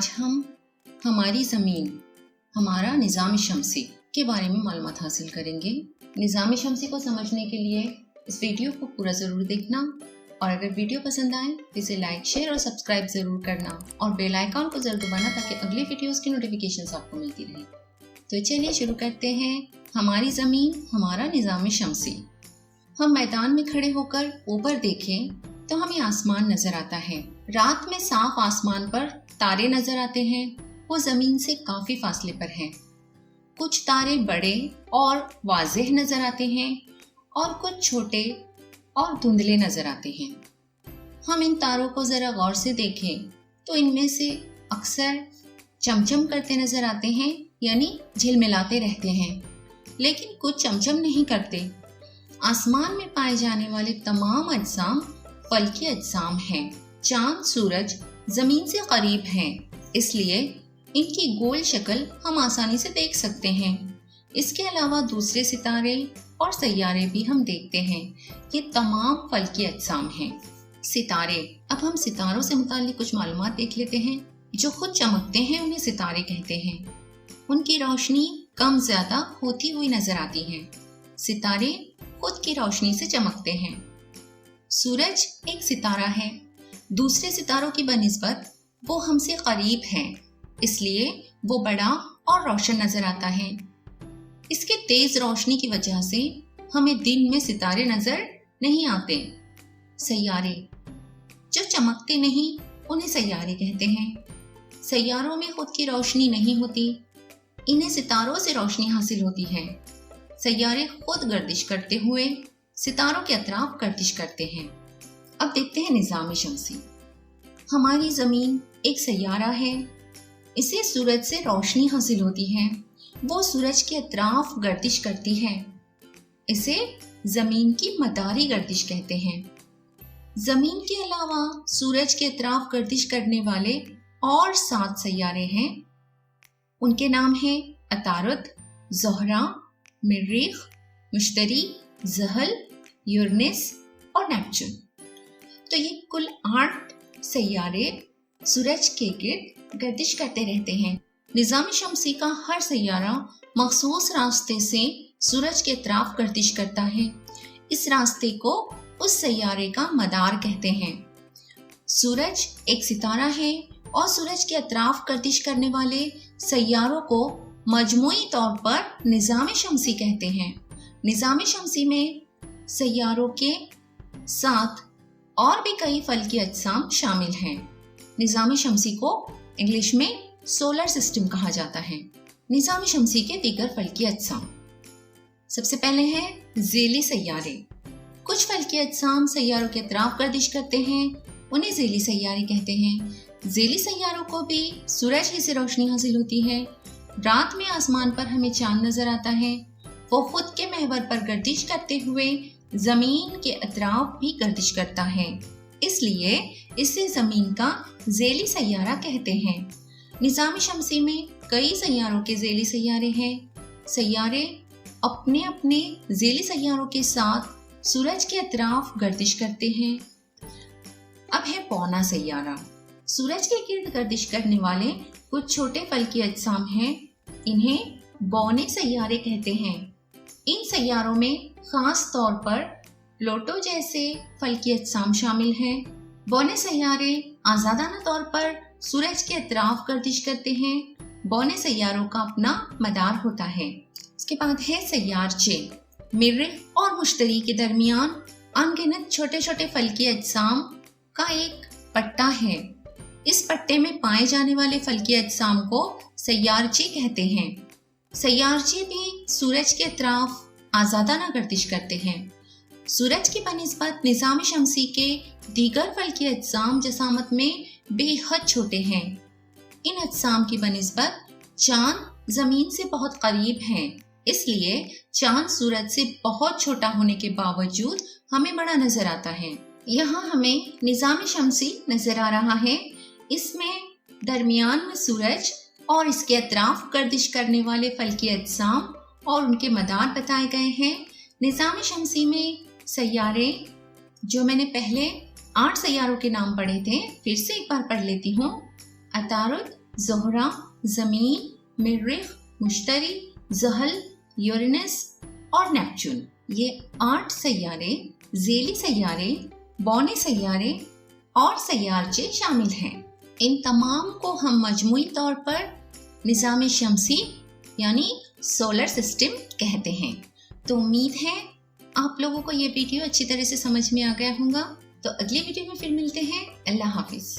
आज हम हमारी ज़मीन, हमारा निज़ाम शमसी के बारे में मालूमात हासिल करेंगे। निज़ाम शमसी को समझने के लिए इस वीडियो को पूरा ज़रूर देखना और अगर वीडियो पसंद आए तो इसे लाइक, शेयर और सब्सक्राइब ज़रूर करना और बेल आइकॉन को ज़रूर दबाना ताकि अगले वीडियोस की नोटिफिकेशंस आपको मिलती रहे। तो चलिए शुरू करते हैं। हमारी ज़मीन, हमारा निज़ाम शमसी। हम मैदान में खड़े होकर ऊपर देखें तो हमें आसमान नजर आता है। रात में साफ आसमान पर तारे नजर आते हैं। वो जमीन से काफी फासले पर हैं। कुछ तारे बड़े और वाज़ेह नजर आते हैं और कुछ छोटे और धुंधले नजर आते हैं। हम इन तारों को जरा गौर से देखें तो इनमें से अक्सर चमचम करते नजर आते हैं, यानी झिलमिलाते रहते हैं, लेकिन कुछ चमचम नहीं करते। आसमान में पाए जाने वाले तमाम अजसाम फल्की अजसाम हैं। चांद, सूरज जमीन से करीब हैं, इसलिए इनकी गोल शक्ल हम आसानी से देख सकते हैं। इसके अलावा दूसरे सितारे और सैयारे भी हम देखते हैं। ये तमाम फल्की अजसाम हैं। सितारे, अब हम सितारों से मुताल्लिक कुछ मालूमात देख लेते हैं। जो खुद चमकते हैं उन्हें सितारे कहते हैं। उनकी रोशनी कम ज्यादा होती हुई नजर आती है। सितारे खुद की रोशनी से चमकते हैं। सूरज एक सितारा है। दूसरे सितारों की बनिस्बत वो हमसे करीब है, इसलिए वो बड़ा और रोशन नजर आता है। इसके तेज रोशनी की वजह से हमें दिन में सितारे नजर नहीं आते। सैयारे, जो चमकते नहीं उन्हें सैयारे कहते हैं। सैयारों में खुद की रोशनी नहीं होती, इन्हें सितारों से रोशनी हासिल होती है। सैयारे खुद गर्दिश करते हुए सितारों के अतराफ गर्दिश करते हैं। अब देखते हैं निज़ाम शमसी। हमारी ज़मीन एक सैयारा है। इसे सूरज से रोशनी हासिल होती है। वो सूरज के अतराफ गर्दिश करती है। इसे ज़मीन की मदारी गर्दिश कहते हैं। ज़मीन के अलावा सूरज के अतराफ गर्दिश करने वाले और 7 सैयारे हैं। उनके नाम हैं अतारुद, ज़ोहरा, मरीख, मुश्तरी, ज़हल, यूरेनस और नेपच्यून। तो ये कुल 8 सैयारे सूरज के गिर्द गर्दिश करते रहते हैं। निज़ाम शमसी का हर सैयारा मखसूस रास्ते से सूरज के अतराफ गर्दिश करता है। इस रास्ते को उस सैयारे का मदार कहते हैं। सूरज एक सितारा है और सूरज के अतराफ गर्दिश करने वाले सैयारों को मजमूई तौर पर निज़ाम शमसी कहते हैं। निज़ाम शमसी में सैयारों के साथ और भी कई फल्की अजसाम शामिल हैं। निज़ाम शमसी को इंग्लिश में सोलर सिस्टम कहा जाता है। निज़ाम शमसी के दीगर फल्की अजसाम, सबसे पहले हैं ज़ेली सैयारे। कुछ फल्की अजसाम सैयारों के अतराफ गर्दिश करते हैं, उन्हें ज़ेली सैयारे कहते हैं। ज़ेली सैयारों को भी सूरज ही से रोशनी हासिल होती है। रात में आसमान पर हमें चांद नजर आता है। वो खुद के महवर पर गर्दिश करते हुए जमीन के अतराफ भी गर्दिश करता है, इसलिए इसे जमीन का ज़ेली सैयारा कहते हैं। निज़ाम शमसी में कई सैयारों के ज़ेली सैयारे हैं। सैयारे अपने अपने ज़ेली सैयारों के साथ सूरज के अतराफ गर्दिश करते हैं। अब है पौना सैयारा। सूरज के गिर्द गर्दिश करने वाले कुछ छोटे फल्की अजसाम हैं। इन्हें बौने सैयारे कहते हैं। इन सैयारों में खास तौर पर प्लूटो जैसे फल्की अजसाम शामिल हैं। बौने सैयारे आज़ादाना तौर पर सूरज के अतराफ गर्दिश करते हैं। बौने सैयारों का अपना मदार होता है। इसके बाद है सैयारचे। मरीख और मुश्तरी के दरमियान अनगिनत छोटे छोटे फल्की अजसाम का एक पट्टा है। इस पट्टे में पाए जाने वाले फल्की अजसाम को सैयारचे कहते हैं। सैयारचे भी सूरज के अतराफ आज़ादाना गर्दिश करते हैं। सूरज की बनिस्बत निज़ाम शमसी के दीगर फल्की अजसाम जसामत में बेहद छोटे हैं। इन अजसाम की बनिस्बत चांद जमीन से बहुत करीब हैं, इसलिए चांद सूरज से बहुत छोटा होने के बावजूद हमें बड़ा नजर आता है। यहाँ हमें निज़ाम शमसी नजर आ रहा है। इसमें दरमियान में सूरज और इसके अतराफ गर्दिश करने वाले फल्की अजसाम और उनके मदार बताए गए हैं। निज़ाम शमसी में सैयारे, जो मैंने पहले 8 सैयारों के नाम पढ़े थे, फिर से एक बार पढ़ लेती हूँ। अतारुद, زہرہ، زمین، مریخ، مشتری، زحل، یورینس اور نیپچون، یہ 8 سیارے، ذیلی سیارے، بونے سیارے اور سیارچے شامل ہیں۔ ان تمام کو ہم مجموعی طور پر نظام شمسی یعنی سولر سسٹم کہتے ہیں۔ تو امید ہے آپ لوگوں کو یہ ویڈیو اچھی طرح سے سمجھ میں آ گیا ہوگا۔ تو اگلی ویڈیو میں پھر ملتے ہیں۔ اللہ حافظ۔